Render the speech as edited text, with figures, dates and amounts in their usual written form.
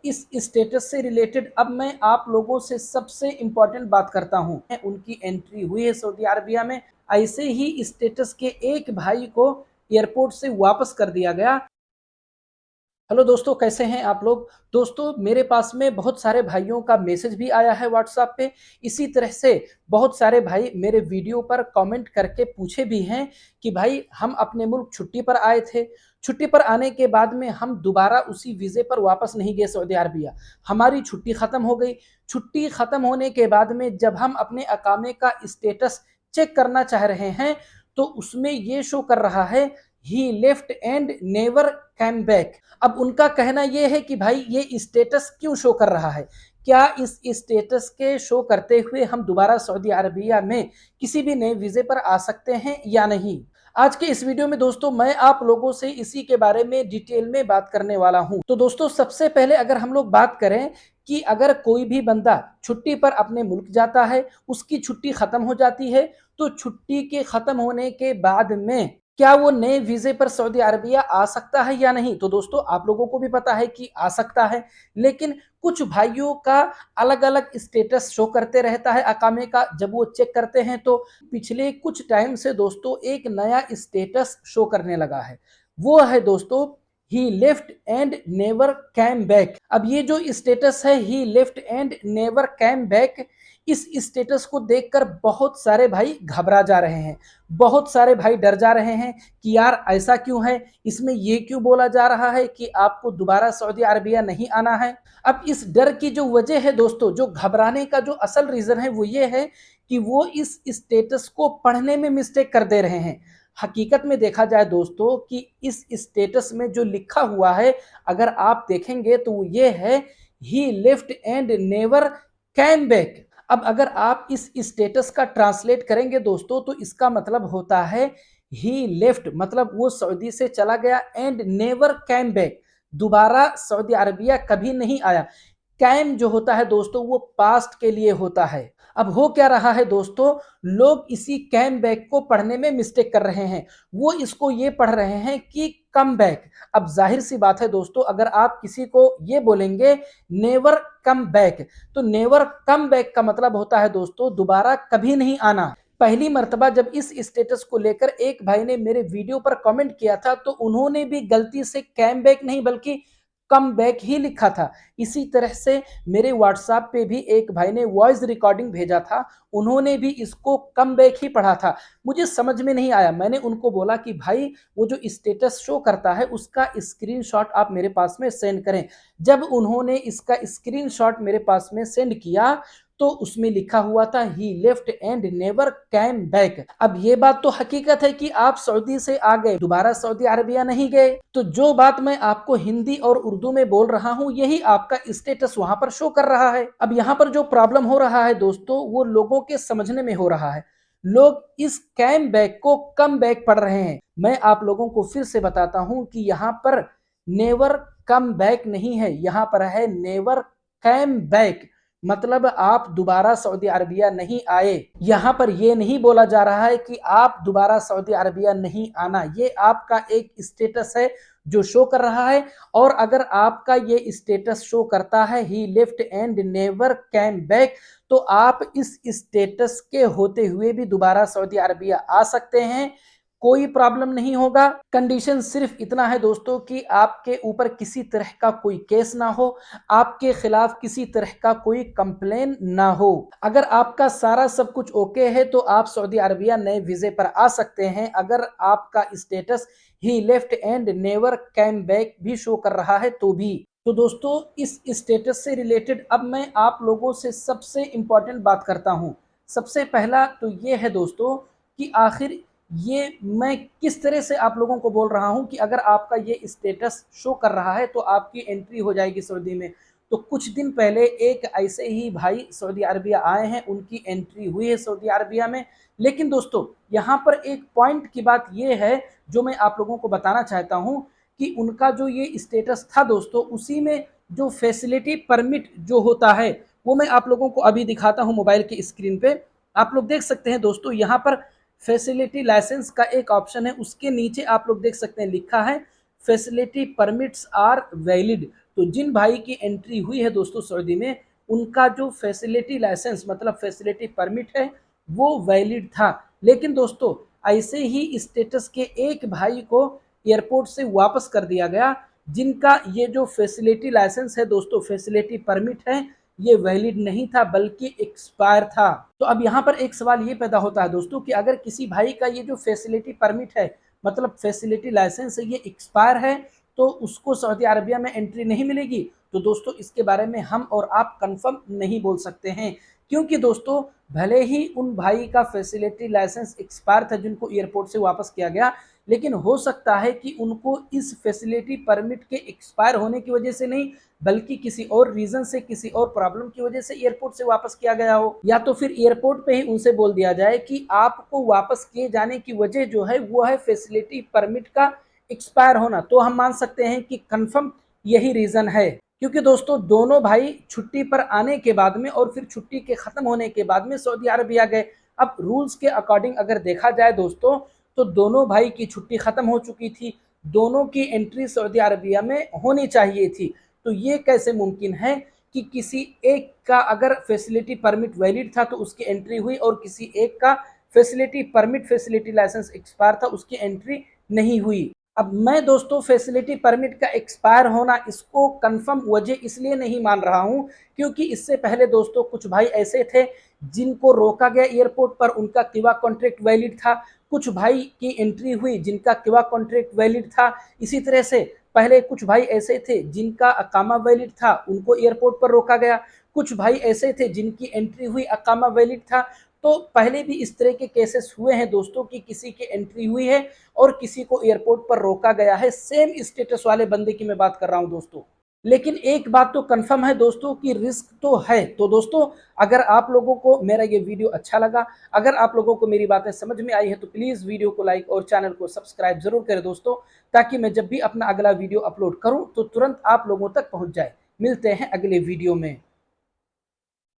इस स्टेटस से रिलेटेड अब मैं आप लोगों से सबसे इम्पोर्टेंट बात करता हूं। उनकी एंट्री हुई है सऊदी अरबिया में। ऐसे ही स्टेटस के एक भाई को एयरपोर्ट से वापस कर दिया गया। हेलो दोस्तों, कैसे हैं आप लोग। दोस्तों, मेरे पास में बहुत सारे भाइयों का मैसेज भी आया है व्हाट्सएप पे। इसी तरह से बहुत सारे भाई मेरे वीडियो पर कमेंट करके पूछे भी हैं कि भाई हम अपने मुल्क छुट्टी पर आए थे, छुट्टी पर आने के बाद में हम दोबारा उसी वीज़े पर वापस नहीं गए सऊदी अरबिया। हमारी छुट्टी ख़त्म हो गई। छुट्टी ख़त्म होने के बाद में जब हम अपने अकामे का स्टेटस चेक करना चाह रहे हैं तो उसमें ये शो कर रहा है he left and never came back. अब उनका कहना यह है कि भाई ये स्टेटस क्यों शो कर रहा है, क्या इस स्टेटस के शो करते हुए हम दोबारा सऊदी अरबिया में किसी भी नए वीज़े पर आ सकते हैं या नहीं। आज के इस वीडियो में दोस्तों मैं आप लोगों से इसी के बारे में डिटेल में बात करने वाला हूं। तो दोस्तों, सबसे पहले अगर हम लोग बात करें कि अगर कोई भी बंदा छुट्टी पर अपने मुल्क जाता है, उसकी छुट्टी खत्म हो जाती है, तो छुट्टी के खत्म होने के बाद में क्या वो नए वीजे पर सऊदी अरबिया आ सकता है या नहीं। तो दोस्तों, आप लोगों को भी पता है कि आ सकता है, लेकिन कुछ भाइयों का अलग अलग स्टेटस शो करते रहता है अकामे का। जब वो चेक करते हैं तो पिछले कुछ टाइम से दोस्तों एक नया स्टेटस शो करने लगा है। वो है दोस्तों he left and never came back. अब ये जो स्टेटस है he left and never came back, इस स्टेटस को देखकर बहुत सारे भाई घबरा जा रहे हैं, बहुत सारे भाई डर जा रहे हैं कि यार ऐसा क्यों है, इसमें ये क्यों बोला जा रहा है कि आपको दोबारा सऊदी अरबिया नहीं आना है। अब इस डर की जो वजह है दोस्तों, जो घबराने का जो असल रीजन है वो ये है कि वो इस स्टेटस को पढ़ने में मिस्टेक कर दे रहे हैं। हकीकत में देखा जाए दोस्तों कि इस स्टेटस में जो लिखा हुआ है अगर आप देखेंगे तो वो ये है he left and never came back. अब अगर आप इस स्टेटस का ट्रांसलेट करेंगे दोस्तों तो इसका मतलब होता है ही लेफ्ट मतलब वो सऊदी से चला गया, एंड नेवर कैम बैक दोबारा सऊदी अरबिया कभी नहीं आया। कैम जो होता है दोस्तों वो पास्ट के लिए होता है। अब हो क्या रहा है दोस्तों, लोग इसी कैम बैक को पढ़ने में मिस्टेक कर रहे हैं। वो इसको ये पढ़ रहे हैं कि कम बैक। अब जाहिर सी बात है दोस्तों, अगर आप किसी को ये बोलेंगे नेवर कम बैक, तो नेवर कम बैक का मतलब होता है दोस्तों दोबारा कभी नहीं आना। पहली मर्तबा जब इस स्टेटस को लेकर एक भाई ने मेरे वीडियो पर कमेंट किया था तो उन्होंने भी गलती से कैम बैक नहीं बल्कि कम बैक ही लिखा था। इसी तरह से मेरे व्हाट्सएप पे भी एक भाई ने वॉइस रिकॉर्डिंग भेजा था, उन्होंने भी इसको कम बैक ही पढ़ा था। मुझे समझ में नहीं आया। मैंने उनको बोला कि भाई वो जो स्टेटस शो करता है उसका स्क्रीनशॉट आप मेरे पास में सेंड करें। जब उन्होंने इसका स्क्रीनशॉट मेरे पास में सेंड किया तो उसमें लिखा हुआ था he left and never came back. अब ये बात तो हकीकत है कि आप सऊदी से आ गए, दोबारा सऊदी अरबिया नहीं गए। तो जो बात मैं आपको हिंदी और उर्दू में बोल रहा हूं यही आपका स्टेटस वहां पर शो कर रहा है। अब यहां पर जो प्रॉब्लम हो रहा है दोस्तों वो लोगों के समझने में हो रहा है। लोग इस कैम बैक को कम बैक पढ़ रहे हैं। मैं आप लोगों को फिर से बताता हूं कि यहां पर नेवर कम बैक नहीं है, यहां पर है नेवर कैम बैक। मतलब आप दोबारा सऊदी अरबिया नहीं आए। यहां पर यह नहीं बोला जा रहा है कि आप दोबारा सऊदी अरबिया नहीं आना, ये आपका एक स्टेटस है जो शो कर रहा है। और अगर आपका ये स्टेटस शो करता है he left and never came back, तो आप इस स्टेटस के होते हुए भी दोबारा सऊदी अरबिया आ सकते हैं, कोई प्रॉब्लम नहीं होगा। कंडीशन सिर्फ इतना है दोस्तों कि आपके ऊपर किसी तरह का कोई केस ना हो, आपके खिलाफ किसी तरह का कोई कंप्लेन ना हो। अगर आपका सारा सब कुछ ओके है तो आप सऊदी अरबिया नए वीजे पर आ सकते हैं, अगर आपका status he left and never came back भी शो कर रहा है तो भी। तो दोस्तों, इस स्टेटस से रिलेटेड अब मैं आप लोगों से सबसे इंपॉर्टेंट बात करता हूं। सबसे पहला तो ये है दोस्तों कि आखिर ये मैं किस तरह से आप लोगों को बोल रहा हूं कि अगर आपका ये स्टेटस शो कर रहा है तो आपकी एंट्री हो जाएगी सऊदी में। तो कुछ दिन पहले एक ऐसे ही भाई सऊदी अरबिया आए हैं, उनकी एंट्री हुई है सऊदी अरबिया में। लेकिन दोस्तों यहाँ पर एक पॉइंट की बात ये है जो मैं आप लोगों को बताना चाहता हूँ कि उनका जो ये स्टेटस था दोस्तों उसी में जो फैसिलिटी परमिट जो होता है वो मैं आप लोगों को अभी दिखाता हूँ मोबाइल की स्क्रीन पे। आप लोग देख सकते हैं दोस्तों यहाँ पर फैसिलिटी लाइसेंस का एक ऑप्शन है, उसके नीचे आप लोग देख सकते हैं लिखा है फैसिलिटी परमिट्स आर वैलिड। तो जिन भाई की एंट्री हुई है दोस्तों सऊदी में, उनका जो फैसिलिटी लाइसेंस मतलब फैसिलिटी परमिट है वो वैलिड था। लेकिन दोस्तों ऐसे ही स्टेटस के एक भाई को एयरपोर्ट से वापस कर दिया गया, जिनका ये जो फैसिलिटी लाइसेंस है दोस्तों, फैसिलिटी परमिट है, ये वैलिड नहीं था बल्कि एक्सपायर था। तो अब यहाँ पर एक सवाल ये पैदा होता है दोस्तों कि अगर किसी भाई का ये जो फैसिलिटी परमिट है मतलब फैसिलिटी लाइसेंस है ये एक्सपायर है, तो उसको सऊदी अरबिया में एंट्री नहीं मिलेगी। तो दोस्तों इसके बारे में हम और आप कंफर्म नहीं बोल सकते हैं, क्योंकि दोस्तों भले ही उन भाई का फैसिलिटी लाइसेंस एक्सपायर था जिनको एयरपोर्ट से वापस किया गया, लेकिन हो सकता है कि उनको इस फैसिलिटी परमिट के एक्सपायर होने की वजह से नहीं बल्कि किसी और रीजन से, किसी और प्रॉब्लम की वजह से एयरपोर्ट से वापस किया गया हो, या तो फिर एयरपोर्ट पे ही उनसे बोल दिया जाए कि आपको वापस किए जाने की वजह जो है वो है फैसिलिटी परमिट का एक्सपायर होना। तो हम मान सकते हैं कि कंफर्म यही रीजन है, क्योंकि दोस्तों दोनों भाई छुट्टी पर आने के बाद में और फिर छुट्टी के खत्म होने के बाद में सऊदी अरबिया गए। अब रूल्स के अकॉर्डिंग अगर देखा जाए दोस्तों, तो दोनों भाई की छुट्टी खत्म हो चुकी थी, दोनों की एंट्री सऊदी अरबिया में होनी चाहिए थी। तो ये कैसे मुमकिन है कि किसी एक का अगर फैसिलिटी परमिट वैलिड था तो उसकी एंट्री हुई और किसी एक का facility permit facility licence expire था उसकी एंट्री नहीं हुई। अब मैं दोस्तों फैसिलिटी परमिट का एक्सपायर होना इसको कंफर्म वजह इसलिए नहीं मान रहा हूं, क्योंकि इससे पहले दोस्तों कुछ भाई ऐसे थे जिनको रोका गया एयरपोर्ट पर, उनका किवा कॉन्ट्रैक्ट वैलिड था। कुछ भाई की एंट्री हुई जिनका किवा कॉन्ट्रैक्ट वैलिड था। इसी तरह से पहले कुछ भाई ऐसे थे जिनका अकामा वैलिड था, उनको एयरपोर्ट पर रोका गया। कुछ भाई ऐसे थे जिनकी एंट्री हुई अकामा वैलिड था। तो पहले भी इस तरह के केसेस हुए हैं दोस्तों कि किसी की एंट्री हुई है और किसी को एयरपोर्ट पर रोका गया है, सेम स्टेटस वाले बंदे की मैं बात कर रहा हूं दोस्तों। लेकिन एक बात तो कंफर्म है दोस्तों कि रिस्क तो है। तो दोस्तों अगर आप लोगों को मेरा ये वीडियो अच्छा लगा, अगर आप लोगों को मेरी बातें समझ में आई है, तो प्लीज़ वीडियो को लाइक और चैनल को सब्सक्राइब जरूर करें दोस्तों, ताकि मैं जब भी अपना अगला वीडियो अपलोड करूं तो तुरंत आप लोगों तक पहुंच जाए। मिलते हैं अगले वीडियो में।